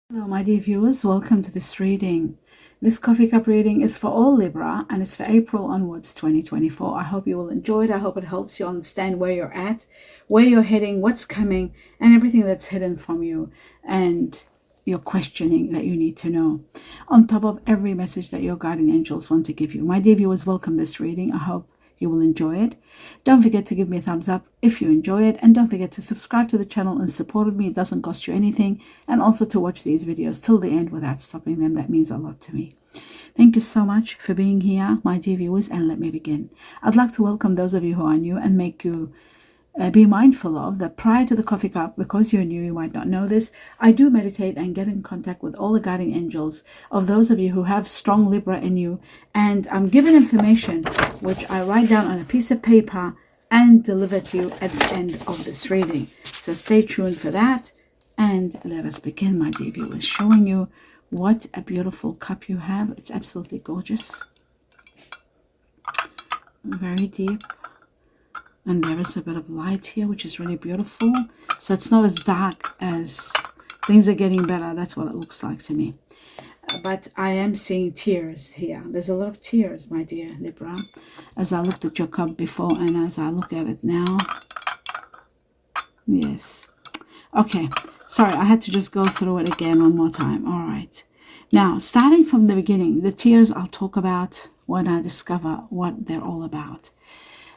Hello, my dear viewers. Welcome to this reading. This coffee cup reading is for all Libra and it's for April onwards 2024. I hope you will enjoy it. I hope it helps you understand where you're at, where you're heading, what's coming, and everything that's hidden from you and your questioning that you need to know. On top of every message that your guardian angels want to give you. My dear viewers, welcome this reading. I hope you will enjoy it. Don't forget to give me a thumbs up if you enjoy it, and don't forget to subscribe to the channel and support me. It doesn't cost you anything, and also to watch these videos till the end without stopping them. That means a lot to me. Thank you so much for being here, my dear viewers, and let me begin. I'd like to welcome those of you who are new and make you be mindful of that prior to the coffee cup, because you're new, you might not know this, I do meditate and get in contact with all the guardian angels of those of you who have strong Libra in you, and I'm given information which I write down on a piece of paper and deliver to you at the end of this reading. So stay tuned for that, and let us begin, my dear viewers, showing you what a beautiful cup you have. It's absolutely gorgeous, very deep. And there is a bit of light here, which is really beautiful. So it's not as dark as things are getting better. That's what it looks like to me. But I am seeing tears here. There's a lot of tears, my dear Libra, as I looked at your cup before and as I look at it now. Yes. Okay. Sorry, I had to just go through it again one more time. All right. Now, starting from the beginning, the tears I'll talk about when I discover what they're all about.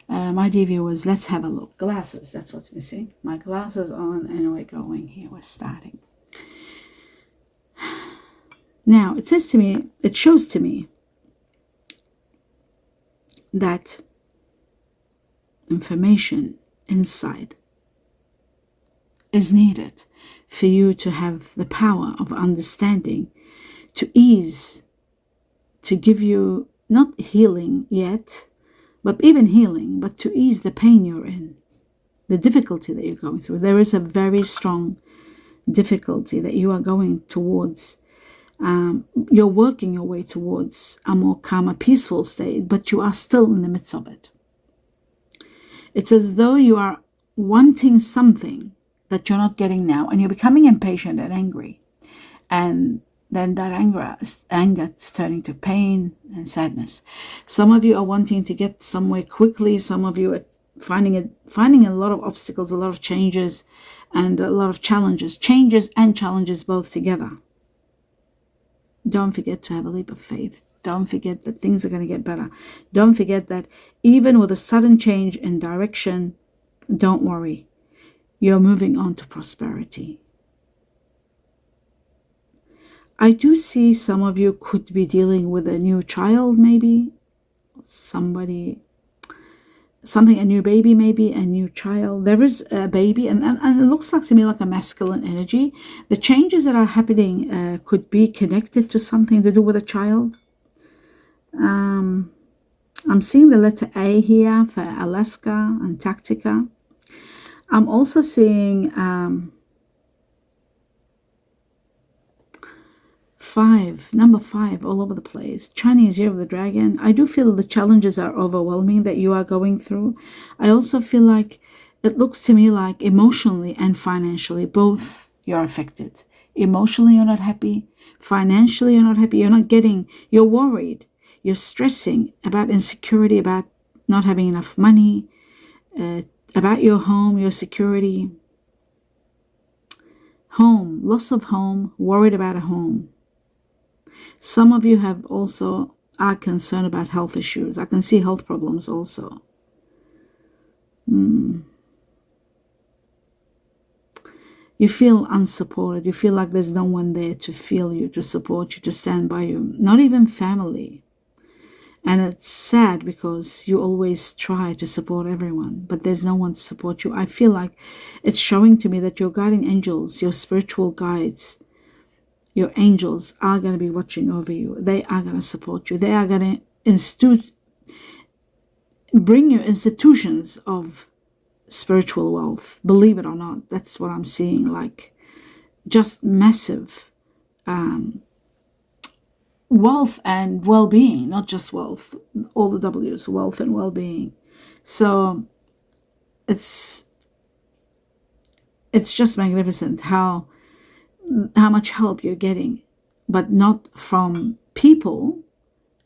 My dear viewers, let's have a look. Glasses, that's what's missing. My glasses on, and we're going here. We're starting. Now, it says to me, it shows to me that information, insight is needed for you to have the power of understanding, to ease, to give you not healing yet, but even healing, but to ease the pain you're in, the difficulty that you're going through. There is a very strong difficulty that you are going towards. You're working your way towards a more calm, a peaceful state, but you are still in the midst of it. It's as though you are wanting something that you're not getting now, and you're becoming impatient and angry. And then that anger is turning to pain and sadness. Some of you are wanting to get somewhere quickly. Some of you are finding a lot of obstacles, a lot of changes, and a lot of challenges. Changes and challenges both together. Don't forget to have a leap of faith. Don't forget that things are going to get better. Don't forget that even with a sudden change in direction, don't worry. You're moving on to prosperity. I do see some of you could be dealing with a new child, maybe. A new baby, maybe, a new child. There is a baby, and it looks like to me like a masculine energy. The changes that are happening could be connected to something to do with a child. I'm seeing the letter A here for Alaska, Antarctica. I'm also seeing number 5 all over the place. Chinese Year of the Dragon. I do feel the challenges are overwhelming that you are going through. I also feel like it looks to me like emotionally and financially both you're affected. Emotionally you're not happy. Financially you're not happy. You're worried. You're stressing about insecurity, about not having enough money, about your home, your security. Home, loss of home, worried about a home. Some of you are concerned about health issues. I can see health problems also. You feel unsupported. You feel like there's no one there to feel you, to support you, to stand by you. Not even family. And it's sad because you always try to support everyone, but there's no one to support you. I feel like it's showing to me that your guardian angels, your spiritual guides, your angels are going to be watching over you. They are going to support you. They are going to bring you institutions of spiritual wealth. Believe it or not, that's what I'm seeing, like just massive wealth and well-being, not just wealth, all the W's, wealth and well-being. So it's just magnificent how how much help you're getting, but not from people,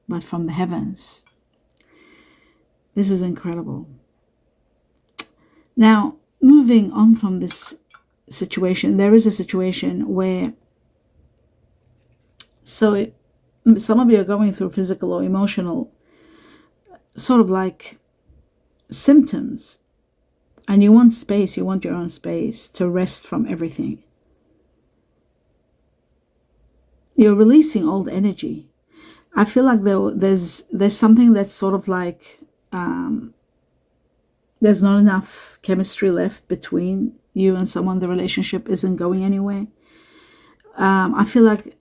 but from the heavens. This is incredible. Now, moving on from this situation, there is a situation where, some of you are going through physical or emotional, sort of like symptoms, and you want space, you want your own space to rest from everything. You're releasing old energy. I feel like there's something that's sort of like, there's not enough chemistry left between you and someone. The relationship isn't going anywhere. I feel like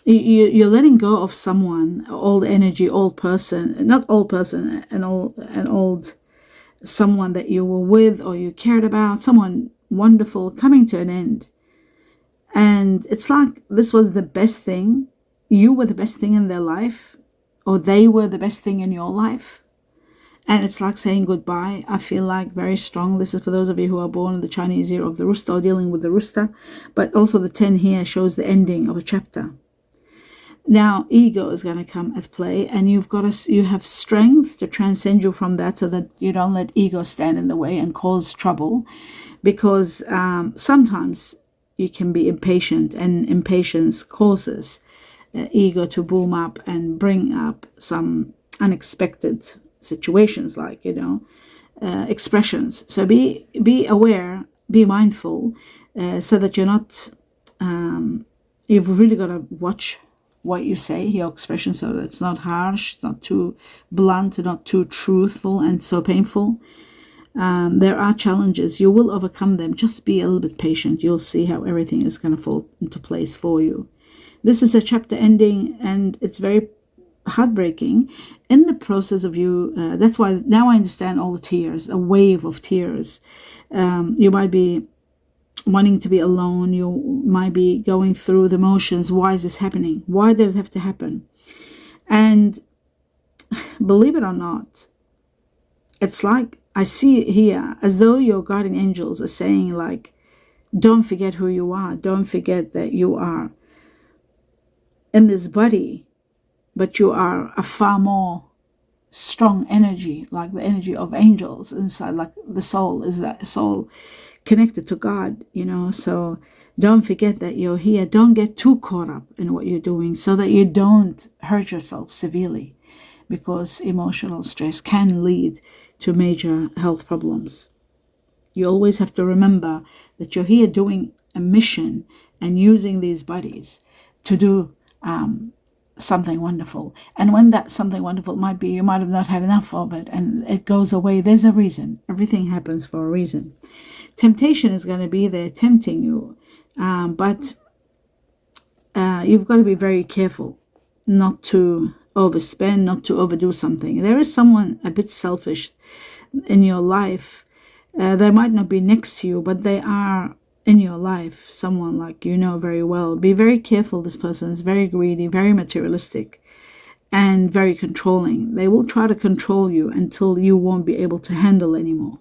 you're letting go of someone, old energy, old person, not old person, an old someone that you were with or you cared about, someone wonderful coming to an end. And it's like this was the best thing. You were the best thing in their life, or they were the best thing in your life. And it's like saying goodbye. I feel like very strong. This is for those of you who are born in the Chinese year of the rooster or dealing with the rooster. But also the 10 here shows the ending of a chapter. Now, ego is going to come at play, and you have strength to transcend you from that, so that you don't let ego stand in the way and cause trouble. Because sometimes you can be impatient, and impatience causes ego to boom up and bring up some unexpected situations, like, expressions. So be aware, be mindful, so that you're not, you've really got to watch what you say, your expression, so that it's not harsh, not too blunt, not too truthful and so painful. There are challenges. You will overcome them. Just be a little bit patient. You'll see how everything is going to fall into place for you. This is a chapter ending, and it's very heartbreaking in the process of you. That's why now I understand all the tears, a wave of tears. You might be wanting to be alone. You might be going through the motions. Why is this happening? Why did it have to happen? And believe it or not, it's like I see it here as though your guardian angels are saying, like, don't forget who you are. Don't forget that you are in this body, but you are a far more strong energy, like the energy of angels inside. Like the soul is that soul connected to God, so don't forget that you're here. Don't get too caught up in what you're doing, so that you don't hurt yourself severely, because emotional stress can lead to major health problems. You always have to remember that you're here doing a mission and using these bodies to do something wonderful. And when that something wonderful might be, you might have not had enough of it and it goes away. There's a reason. Everything happens for a reason. Temptation is going to be there tempting you, but you've got to be very careful not to overspend, not to overdo something. There is someone a bit selfish in your life. They might not be next to you, but they are in your life, someone like very well. Be very careful. This person is very greedy, very materialistic, and very controlling. They will try to control you until you won't be able to handle anymore.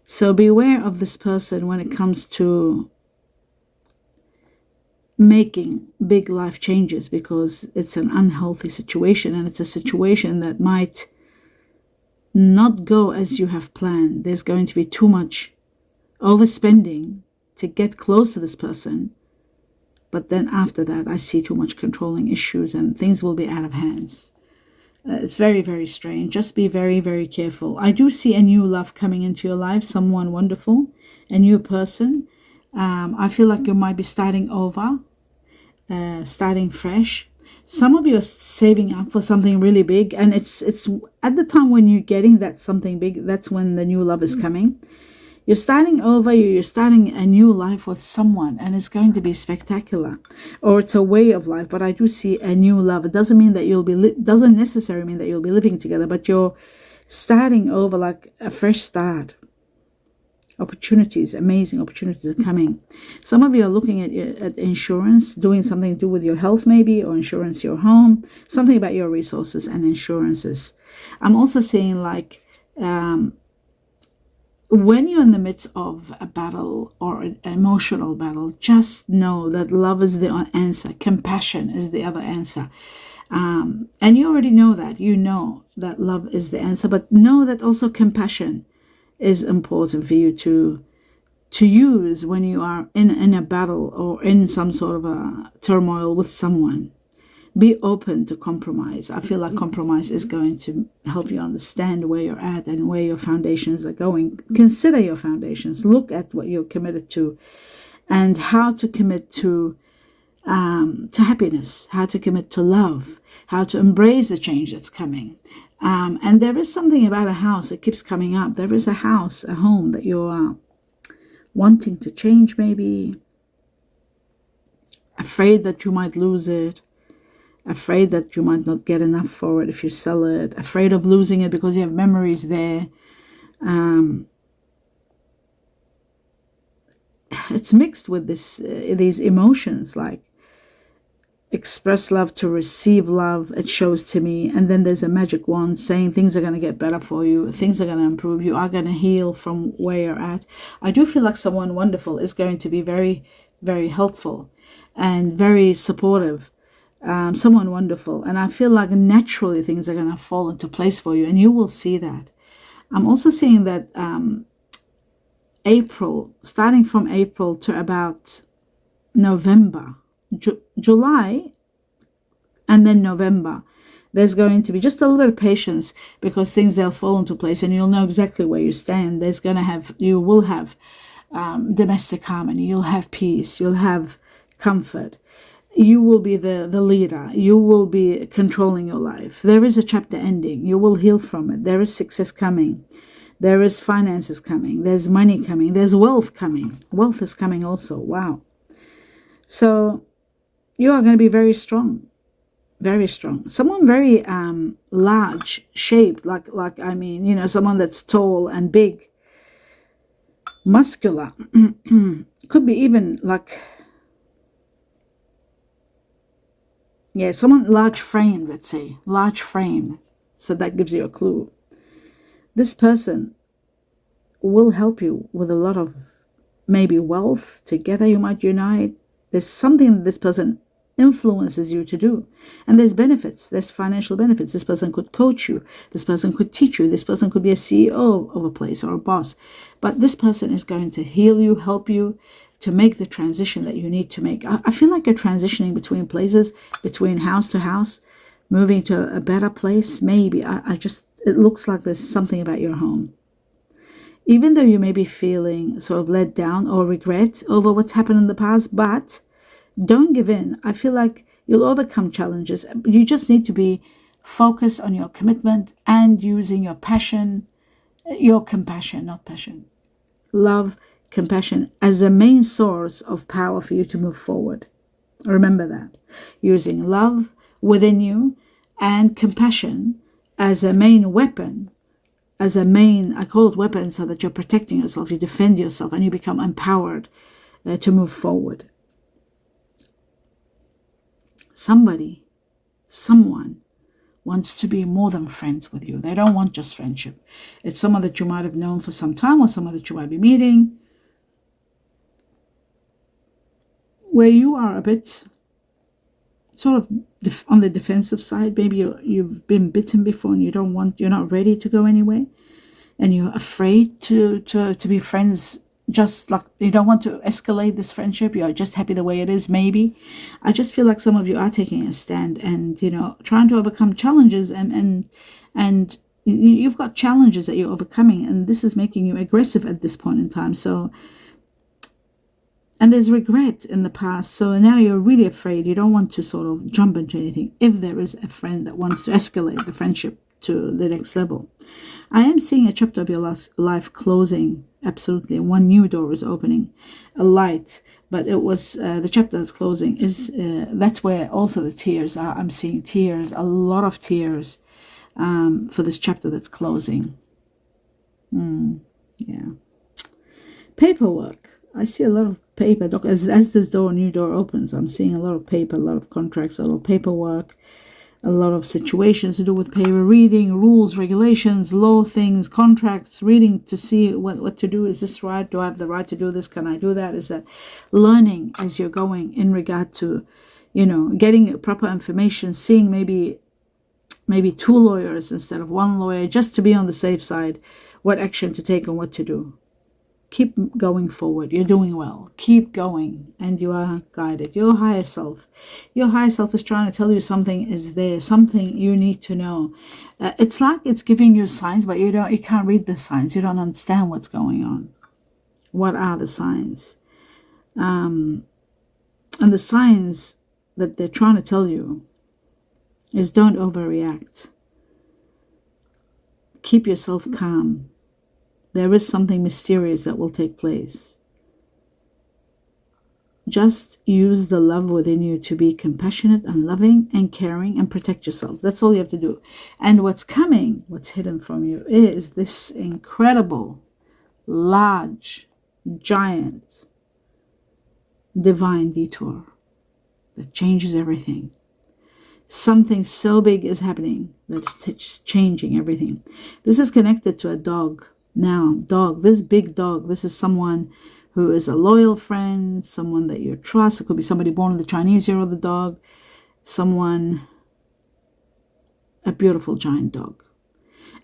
So beware of this person when it comes to making big life changes, because it's an unhealthy situation, and it's a situation that might not go as you have planned. There's going to be too much overspending to get close to this person, but then after that I see too much controlling issues and things will be out of hands. It's very, very strange. Just be very, very careful. I do see a new love coming into your life, someone wonderful, a new person. I feel like you might be starting over, starting fresh. Some of you are saving up for something really big, and it's at the time when you're getting that something big, that's when the new love is coming. You're starting over, you're starting a new life with someone, and it's going to be spectacular. Or it's a way of life, but I do see a new love. It doesn't mean that doesn't necessarily mean that you'll be living together, but you're starting over, like a fresh start. Opportunities, amazing opportunities are coming. Some of you are looking at insurance, doing something to do with your health maybe, or insurance your home, something about your resources and insurances. I'm also seeing like when you're in the midst of a battle or an emotional battle, just know that love is the answer. Compassion is the other answer. And you already know that. You know that love is the answer, but know that also compassion is important for you to use when you are in a battle or in some sort of a turmoil with someone. Be open to compromise. I feel like compromise is going to help you understand where you're at and where your foundations are going. Consider your foundations. Look at what you're committed to and how to commit to happiness, how to commit to love, how to embrace the change that's coming. And there is something about a house that keeps coming up. There is a house, a home that you're wanting to change, maybe afraid that you might lose it, afraid that you might not get enough for it if you sell it, afraid of losing it because you have memories there. It's mixed with these emotions, like express love to receive love, it shows to me. And then there's a magic wand saying things are going to get better for you, things are going to improve, you are going to heal from where you're at. I do feel like someone wonderful is going to be very, very helpful and very supportive. Someone wonderful, and I feel like naturally things are going to fall into place for you, and you will see that. I'm also seeing that April, starting from April to about November, July, and then November, there's going to be just a little bit of patience, because things, they'll fall into place and you'll know exactly where you stand. You will have domestic harmony, you'll have peace, you'll have comfort. You will be the leader. You will be controlling your life. There is a chapter ending. You will heal from it. There is success coming. There is finances coming. There's money coming. There's wealth coming. Wealth is coming also. Wow. So you are going to be very strong. Very strong. Someone very large shaped, like I mean, you know, someone that's tall and big, muscular. Could be even like, yeah, someone large frame, let's say, large frame. So that gives you a clue. This person will help you with a lot of maybe wealth. Together you might unite. There's something that this person influences you to do. And there's benefits. There's financial benefits. This person could coach you. This person could teach you. This person could be a CEO of a place or a boss. But this person is going to heal you, help you to make the transition that you need to make. I feel like you're transitioning between places, between house to house, moving to a better place. Maybe. It looks like there's something about your home. Even though you may be feeling sort of let down or regret over what's happened in the past, but don't give in. I feel like you'll overcome challenges. You just need to be focused on your commitment and using your passion, your compassion, not passion, love, compassion as a main source of power for you to move forward. Remember that. Using love within you and compassion as a main weapon, I call it weapon, so that you're protecting yourself, you defend yourself, and you become empowered to move forward. Someone wants to be more than friends with you. They don't want just friendship. It's someone that you might have known for some time, or someone that you might be meeting, where you are a bit sort of on the defensive side. Maybe you've been bitten before and you're not ready to go anywhere, and you're afraid to be friends. Just like you don't want to escalate this friendship, you're just happy the way it is. Maybe I just feel like some of you are taking a stand and, you know, trying to overcome challenges, and you've got challenges that you're overcoming, and this is making you aggressive at this point in time. So, and there's regret in the past, so now you're really afraid. You don't want to sort of jump into anything if there is a friend that wants to escalate the friendship to the next level. I am seeing a chapter of your life closing. Absolutely. One new door is opening, a light, but it was the chapter that's closing is that's where also the tears are. I'm seeing tears, a lot of tears for this chapter that's closing. Yeah. Paperwork. I see a lot of paper. As this new door opens, I'm seeing a lot of paper, a lot of contracts, a lot of paperwork. a lot of situations to do with paper reading, rules, regulations, law things, contracts, reading to see what to do. Is this right? Do I have the right to do this? Can I do that? Is that learning as you're going in regard to, getting proper information, seeing maybe two lawyers instead of one lawyer, just to be on the safe side, what action to take and what to do. Keep going forward. You're doing well. Keep going, and you are guided. Your higher self is trying to tell you something is there, something you need to know. It's like it's giving you signs, but you can't read the signs. You don't understand what's going on. What are the signs? And the signs that they're trying to tell you is don't overreact. Keep yourself calm. There is something mysterious that will take place. Just use the love within you to be compassionate and loving and caring and protect yourself. That's all you have to do. And what's coming, what's hidden from you, is this incredible, large, giant, divine detour that changes everything. Something so big is happening that it's changing everything. This is connected to a dog. Now, this big dog, this is someone who is a loyal friend, someone that you trust. It could be somebody born in the Chinese year of the dog, a beautiful giant dog.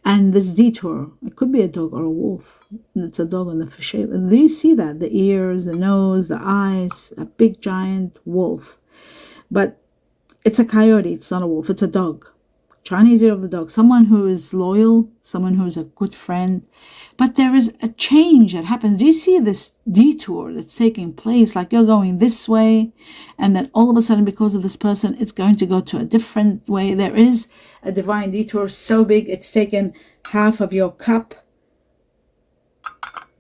And this detour, it could be a dog or a wolf. It's a dog in the shape. Do you see that? The ears, the nose, the eyes, a big giant wolf. But it's a coyote, it's not a wolf, it's a dog. Chinese year of the dog, someone who is loyal, someone who is a good friend. But there is a change that happens. Do you see this detour that's taking place? Like you're going this way, and then all of a sudden, because of this person, it's going to go to a different way. There is a divine detour so big, it's taken half of your cup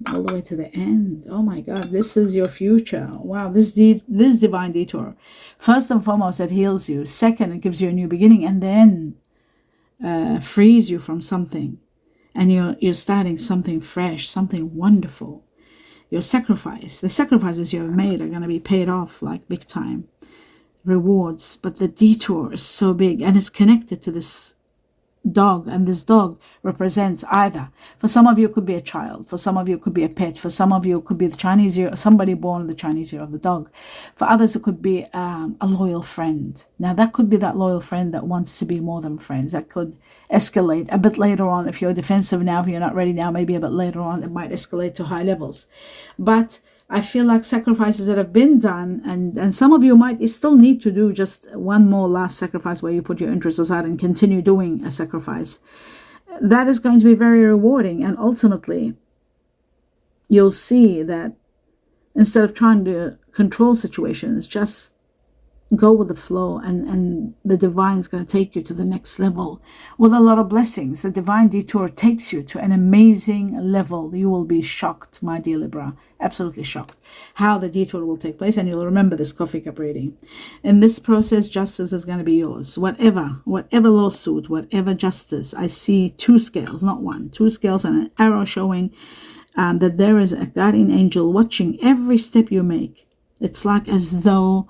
all the way to the end. Oh my God, this is your future. Wow, this divine detour. First and foremost, it heals you. Second, it gives you a new beginning, and then frees you from something, and you're starting something fresh, something wonderful. The sacrifices you have made are going to be paid off like big time rewards. But the detour is so big, and it's connected to this dog, and this dog represents either, for some of you it could be a child, for some of you it could be a pet, for some of you it could be the Chinese year, somebody born in the Chinese year of the dog. For others it could be a loyal friend. Now that could be that loyal friend that wants to be more than friends. That could escalate a bit later on. If you're defensive now, if you're not ready now, maybe a bit later on it might escalate to high levels. But I feel like sacrifices that have been done, and some of you might still need to do just one more last sacrifice where you put your interests aside and continue doing a sacrifice. That is going to be very rewarding, and ultimately you'll see that instead of trying to control situations, just go with the flow, and the divine is going to take you to the next level with a lot of blessings. The divine detour takes you to an amazing level. You will be shocked, my dear Libra, absolutely shocked how the detour will take place, and you'll remember this coffee cup reading. In this process, justice is going to be yours. Whatever lawsuit, whatever justice. I see two scales, not one, two scales, and an arrow showing that there is a guardian angel watching every step you make. It's like as though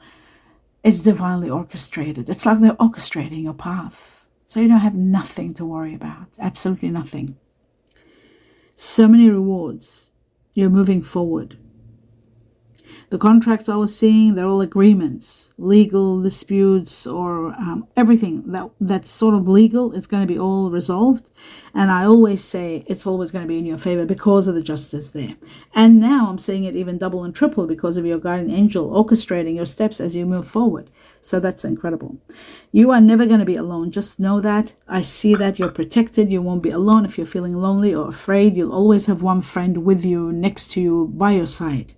it's divinely orchestrated. It's like they're orchestrating your path. So you don't have nothing to worry about. Absolutely nothing. So many rewards. You're moving forward. The contracts I was seeing, they're all agreements, legal disputes, or everything that's sort of legal. It's going to be all resolved. And I always say it's always going to be in your favor because of the justice there. And now I'm seeing it even double and triple because of your guardian angel orchestrating your steps as you move forward. So that's incredible. You are never going to be alone. Just know that. I see that you're protected. You won't be alone. If you're feeling lonely or afraid, you'll always have one friend with you, next to you, by your side.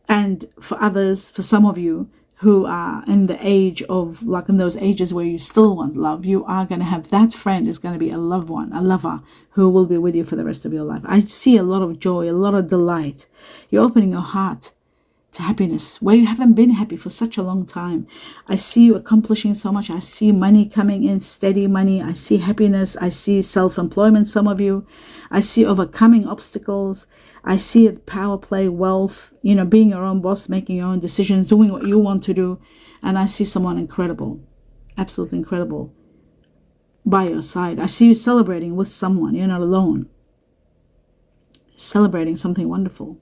And for others, for some of you who are in the age of, like in those ages where you still want love, you are going to have that friend is going to be a loved one, a lover who will be with you for the rest of your life. I see a lot of joy, a lot of delight. You're opening your heart to happiness where you haven't been happy for such a long time. I see you accomplishing so much. I see money coming in, steady money. I see happiness. I see self-employment, some of you. I see overcoming obstacles. I see power play, wealth, being your own boss, making your own decisions, doing what you want to do. And I see someone incredible. absolutely incredible by your side. I see you celebrating with someone. You're not alone. Celebrating something wonderful.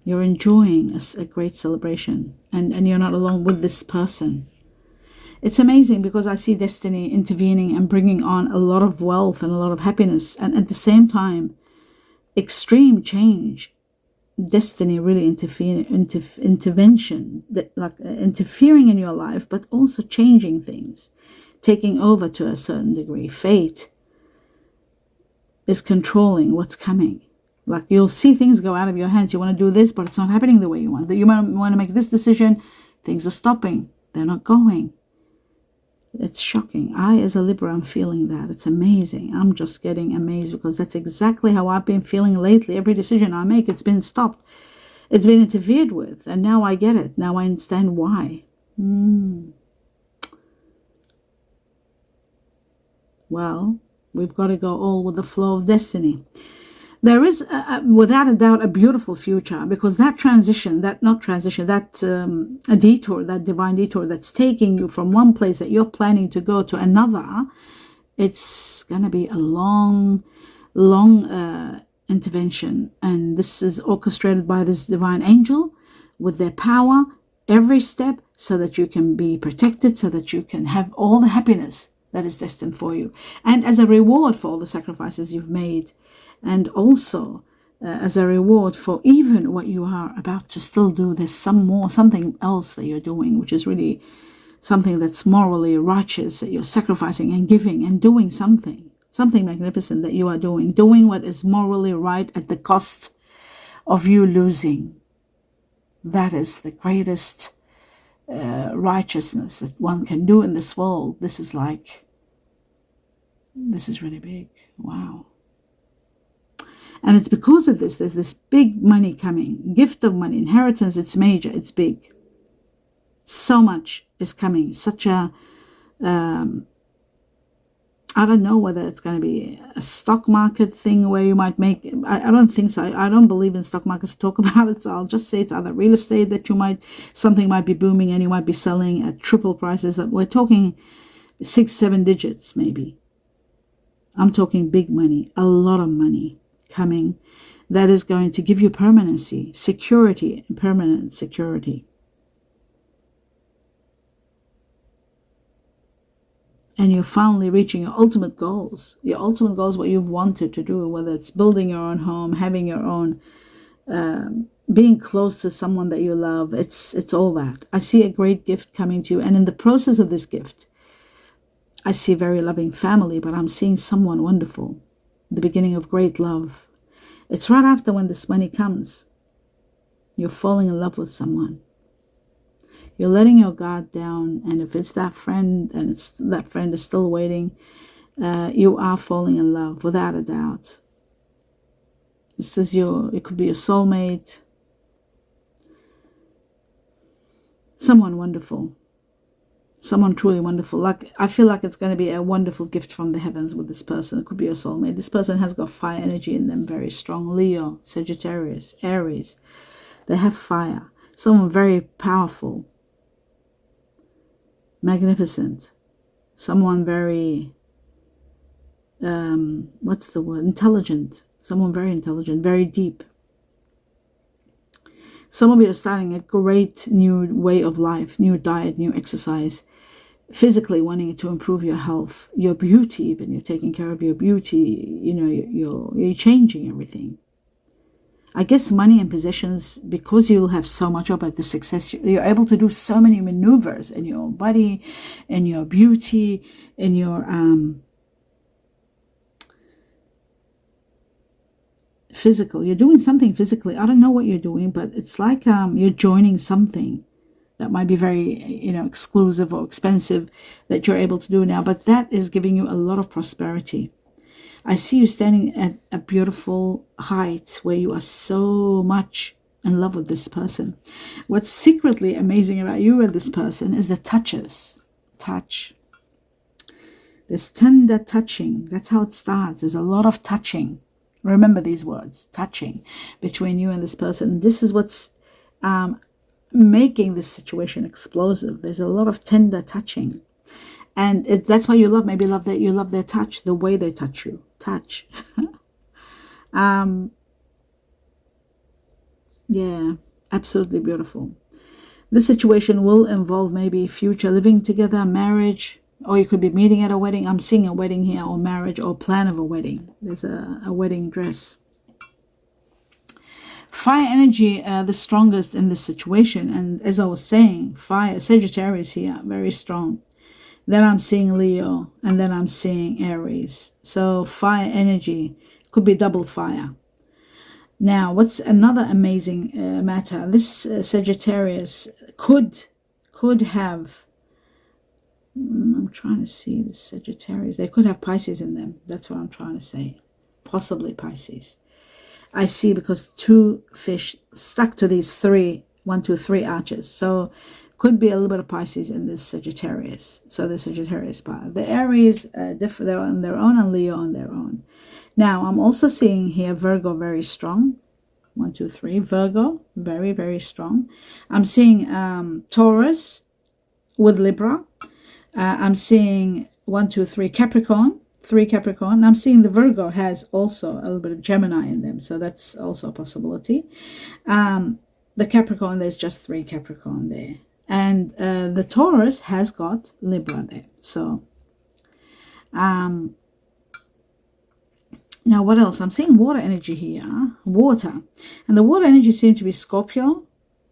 You're enjoying a great celebration, and you're not alone with this person. It's amazing because I see destiny intervening and bringing on a lot of wealth and a lot of happiness, and at the same time, extreme change. Destiny really intervention, like interfering in your life, but also changing things, taking over to a certain degree. Fate is controlling what's coming. Like you'll see things go out of your hands. You want to do this, but it's not happening the way you want. You want to make this decision. Things are stopping. They're not going. It's shocking. I, as a Libra, I'm feeling that. It's amazing. I'm just getting amazed because that's exactly how I've been feeling lately. Every decision I make, it's been stopped. It's been interfered with. And now I get it. Now I understand why. Well, we've got to go all with the flow of destiny. There is, without a doubt, a beautiful future, because that transition, a detour, that divine detour that's taking you from one place that you're planning to go to another, it's going to be a long intervention. And this is orchestrated by this divine angel with their power, every step, so that you can be protected, so that you can have all the happiness that is destined for you. And as a reward for all the sacrifices you've made, and also as a reward for even what you are about to still do, there's something else that you're doing, which is really something that's morally righteous, that you're sacrificing and giving and doing something magnificent that you are doing what is morally right at the cost of you losing. That is the greatest righteousness that one can do in this world. This is really big. Wow. And it's because of this, there's this big money coming, gift of money, inheritance. It's major, it's big. So much is coming. Such a, I don't know whether it's going to be a stock market thing where you might make, I don't think so. I don't believe in stock market to talk about it. So I'll just say it's either real estate that something might be booming and you might be selling at triple prices. That we're talking 6-7 digits maybe. I'm talking big money, a lot of money coming that is going to give you permanency, security, permanent security. And you're finally reaching your ultimate goals. Your ultimate goals, what you've wanted to do, whether it's building your own home, having your own, being close to someone that you love. It's all that. I see a great gift coming to you. And in the process of this gift, I see a very loving family, but I'm seeing someone wonderful. The beginning of great love. It's right after when this money comes. You're falling in love with someone. You're letting your guard down, and if it's that friend and that friend is still waiting, you are falling in love without a doubt. This is it could be your soulmate, someone wonderful, someone truly wonderful. Like I feel like it's going to be a wonderful gift from the heavens with this person. It could be your soulmate. This person has got fire energy in them, very strong. Leo, Sagittarius, Aries. They have fire. Someone very powerful. Magnificent. Someone very, what's the word? Intelligent. Someone very intelligent, very deep. Some of you are starting a great new way of life, new diet, new exercise, physically wanting to improve your health, your beauty even. You're taking care of your beauty, you're changing everything. I guess money and possessions, because you'll have so much of it, the success, you're able to do so many maneuvers in your body, in your beauty, in your physical. You're doing something physically. I don't know what you're doing, but it's like you're joining something that might be very, exclusive or expensive that you're able to do now. But that is giving you a lot of prosperity. I see you standing at a beautiful height where you are so much in love with this person. What's secretly amazing about you and this person is the touches. Touch. This tender touching. That's how it starts. There's a lot of touching. Remember these words. Touching between you and this person. This is what's making this situation explosive. There's a lot of tender touching. And that's why you love, maybe love that you love their touch, the way they touch you. Touch. Yeah, absolutely beautiful. This situation will involve maybe future living together, marriage, or you could be meeting at a wedding. I'm seeing a wedding here, or marriage, or plan of a wedding. There's a wedding dress. Fire energy, the strongest in this situation. And as I was saying, fire, Sagittarius here, very strong. Then I'm seeing Leo, and then I'm seeing Aries. So fire energy could be double fire. Now, what's another amazing matter? This Sagittarius could have, I'm trying to see this Sagittarius. They could have Pisces in them. That's what I'm trying to say. Possibly Pisces. I see, because 2 fish stuck to these 3, 1, 2, 3 arches. So could be a little bit of Pisces in this Sagittarius. So the Sagittarius part. The Aries, different, they're on their own, and Leo on their own. Now, I'm also seeing here Virgo very strong. 1, 2, 3. Virgo, very, very strong. I'm seeing Taurus with Libra. I'm seeing 1, 2, 3 Capricorn. 3 Capricorn. I'm seeing the Virgo has also a little bit of Gemini in them. So that's also a possibility. The Capricorn, there's just 3 Capricorn there. And the Taurus has got Libra there. So, now what else? I'm seeing water energy here. Water. And the water energy seems to be Scorpio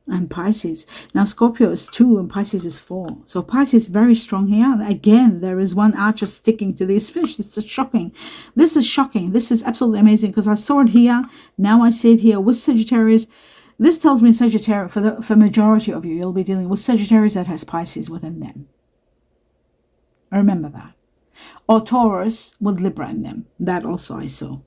and Pisces. Now, Scorpio is 2 and Pisces is 4. So Pisces very strong here. Again, there is 1 archer sticking to these fish. It's shocking. This is shocking. This is absolutely amazing, because I saw it here. Now I see it here with Sagittarius. This tells me Sagittarius, for majority of you, you'll be dealing with Sagittarius that has Pisces within them. Remember that. Or Taurus with Libra in them. That also I saw.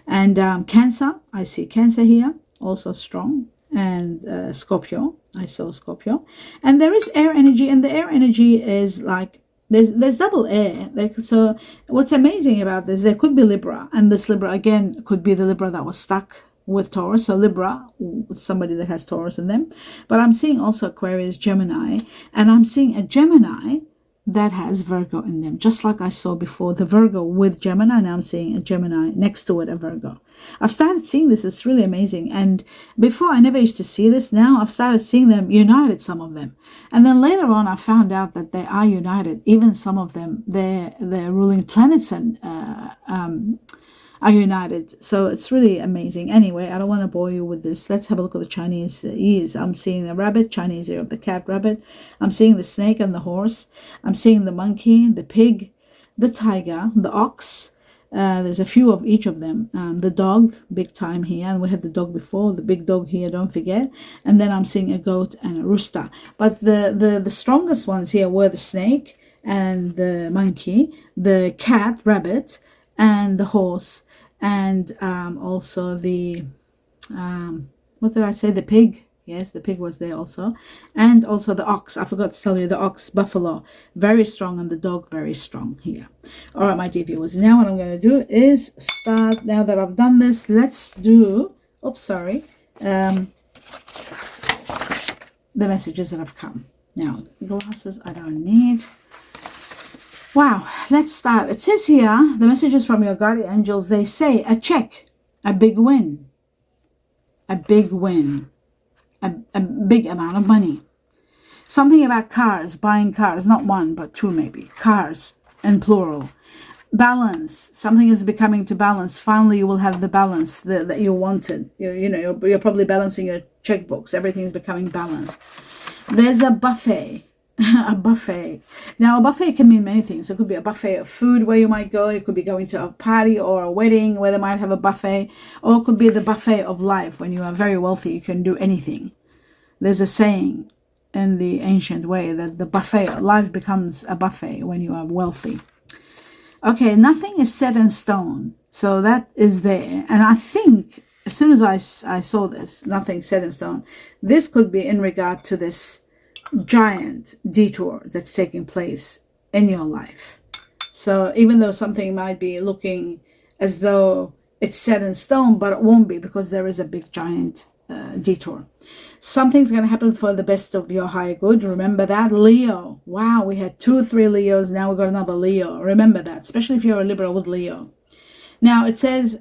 And Cancer, I see Cancer here, also strong. And Scorpio, I saw Scorpio. And there is air energy, and the air energy is like, there's double air. Like, so what's amazing about this, there could be Libra, and this Libra again could be the Libra that was stuck with Taurus. So Libra, somebody that has Taurus in them. But I'm seeing also Aquarius, Gemini, and I'm seeing a Gemini that has Virgo in them, just like I saw before the Virgo with Gemini. Now I'm seeing a Gemini next to it, a Virgo. I've started seeing this. It's really amazing. And before, I never used to see this. Now I've started seeing them united, some of them. And then later on, I found out that they are united. Even some of them, their ruling planets and are united. So it's really amazing. Anyway, I don't want to bore you with this. Let's have a look at the Chinese ears. I'm seeing the rabbit, Chinese ear of the cat, rabbit. I'm seeing the snake and the horse. I'm seeing the monkey, the pig, the tiger, the ox. There's a few of each of them. The dog, big time here. And we had the dog before, the big dog here, don't forget. And then I'm seeing a goat and a rooster. But the strongest ones here were the snake and the monkey, the cat, rabbit, and the horse. And also the what did I say, the pig? Yes, the pig was there also. And also the ox. I forgot to tell you, the ox, buffalo, very strong, and the dog very strong here. All right, my dear viewers, now what I'm going to do is start. Now that I've done this, let's do, the messages that have come. Now, glasses I don't need. Wow, let's start. It says here, the messages from your guardian angels, they say a check, a big win, a big win, a big amount of money. Something about cars, buying cars, not 1, but 2 maybe. Cars, in plural. Balance, something is becoming to balance. Finally, you will have the balance that you wanted. You're probably balancing your checkbooks. Everything is becoming balanced. There's a buffet. A buffet. Now, a buffet can mean many things. It could be a buffet of food where you might go. It could be going to a party or a wedding where they might have a buffet. Or it could be the buffet of life. When you are very wealthy, you can do anything. There's a saying in the ancient way that the buffet of life becomes a buffet when you are wealthy. Okay, nothing is set in stone. So that is there. And I think as soon as I saw this, nothing set in stone, this could be in regard to this giant detour that's taking place in your life. So even though something might be looking as though it's set in stone, but it won't be, because there is a big giant detour. Something's going to happen for the best of your higher good. Remember that. Leo. Wow, we had 2 or 3 Leos. Now we've got another Leo. Remember that, especially if you're a Libra with Leo. Now it says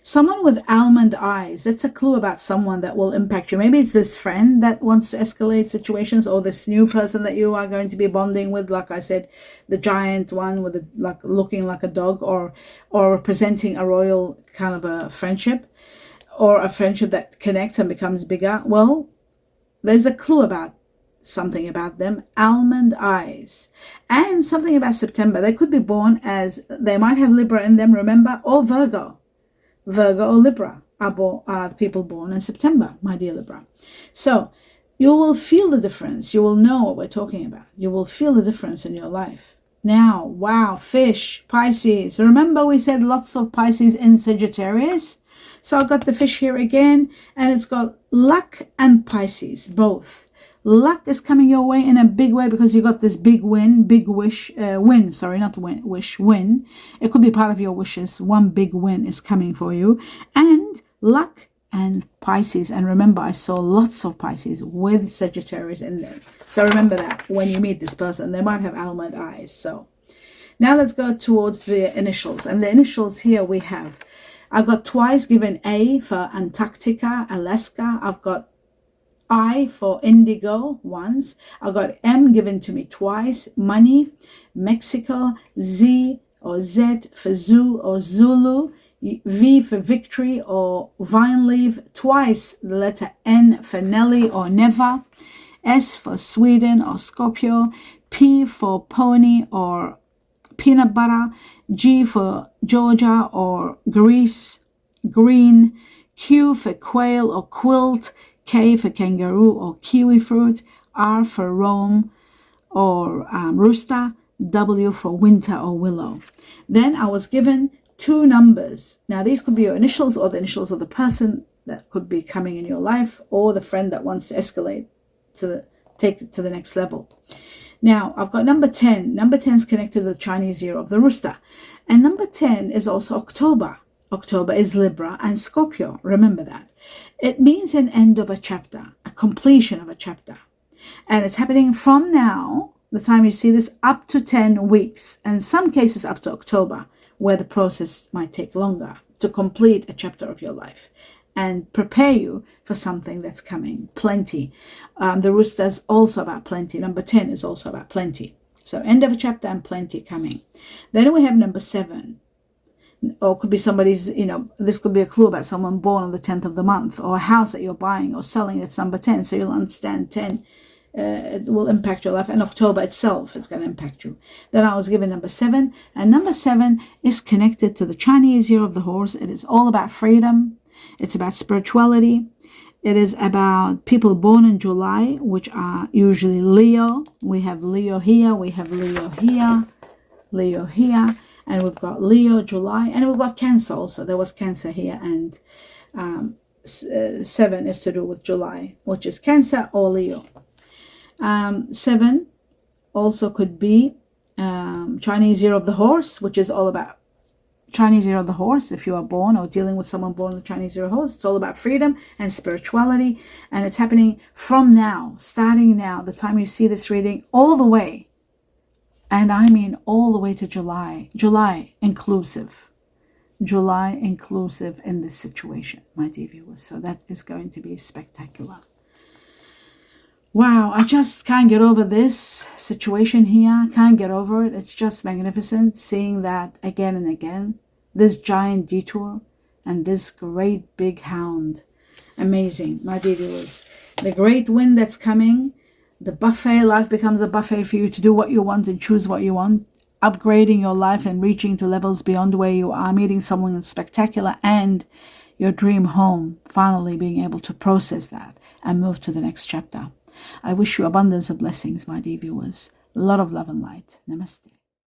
someone with almond eyes. That's a clue about someone that will impact you. Maybe it's this friend that wants to escalate situations, or this new person that you are going to be bonding with. Like I said, the giant one with like looking like a dog, or representing a royal kind of a friendship, or a friendship that connects and becomes bigger. Well, there's a clue about something about them. Almond eyes. And something about September. They could be born as, they might have Libra in them, remember, or Virgo. Virgo or Libra are people born in September, my dear Libra. So you will feel the difference. You will know what we're talking about. You will feel the difference in your life. Now, wow, fish, Pisces. Remember we said lots of Pisces in Sagittarius? So I've got the fish here again, and it's got luck and Pisces, both. Luck is coming your way in a big way because you got this big win, big wish, win, sorry, not win, wish, win. It could be part of your wishes. One big win is coming for you. And luck and Pisces. And remember, I saw lots of Pisces with Sagittarius in there. So remember that when you meet this person, they might have almond eyes. So now let's go towards the initials. And the initials here we have, I've got twice given A for Antarctica, Alaska. I've got I for indigo once. I got M given to me twice. Money, Mexico. Z or Z for Zoo or Zulu. V for victory or vine leaf. Twice the letter N for Nelly or never. S for Sweden or Scorpio. P for pony or peanut butter. G for Georgia or Greece, green. Q for quail or quilt. K for kangaroo or kiwi fruit, R for Rome or rooster, W for winter or willow. Then I was given 2 numbers. Now these could be your initials or the initials of the person that could be coming in your life, or the friend that wants to escalate take it to the next level. Now I've got number 10. Number 10 is connected to the Chinese year of the rooster. And number 10 is also October. October is Libra and Scorpio. Remember that. It means an end of a chapter, a completion of a chapter. And it's happening from now, the time you see this, up to 10 weeks. And in some cases up to October, where the process might take longer to complete a chapter of your life and prepare you for something that's coming. Plenty. The rooster is also about plenty. Number 10 is also about plenty. So end of a chapter and plenty coming. Then we have number 7. Or it could be somebody's, this could be a clue about someone born on the 10th of the month, or a house that you're buying or selling, it's number 10. So you'll understand 10, it will impact your life. And October itself, it's going to impact you. Then I was given number 7. And number 7 is connected to the Chinese year of the horse. It is all about freedom. It's about spirituality. It is about people born in July, which are usually Leo. We have Leo here. We have Leo here. Leo here. And we've got Leo, July, and we've got Cancer also. There was Cancer here, and 7 is to do with July, which is Cancer or Leo. 7 also could be Chinese year of the horse, which is all about Chinese year of the horse. If you are born or dealing with someone born in the Chinese year of the horse, it's all about freedom and spirituality. And it's happening from now, starting now, the time you see this reading, all the way. And I mean all the way to July. July inclusive. July inclusive in this situation, my dear viewers. So that is going to be spectacular. Wow, I just can't get over this situation here. Can't get over it. It's just magnificent seeing that again and again. This giant detour and this great big hound. Amazing, my dear viewers. The great wind that's coming. The buffet, life becomes a buffet for you to do what you want and choose what you want. Upgrading your life and reaching to levels beyond where you are. Meeting someone spectacular and your dream home. Finally being able to process that and move to the next chapter. I wish you abundance of blessings, my dear viewers. A lot of love and light. Namaste.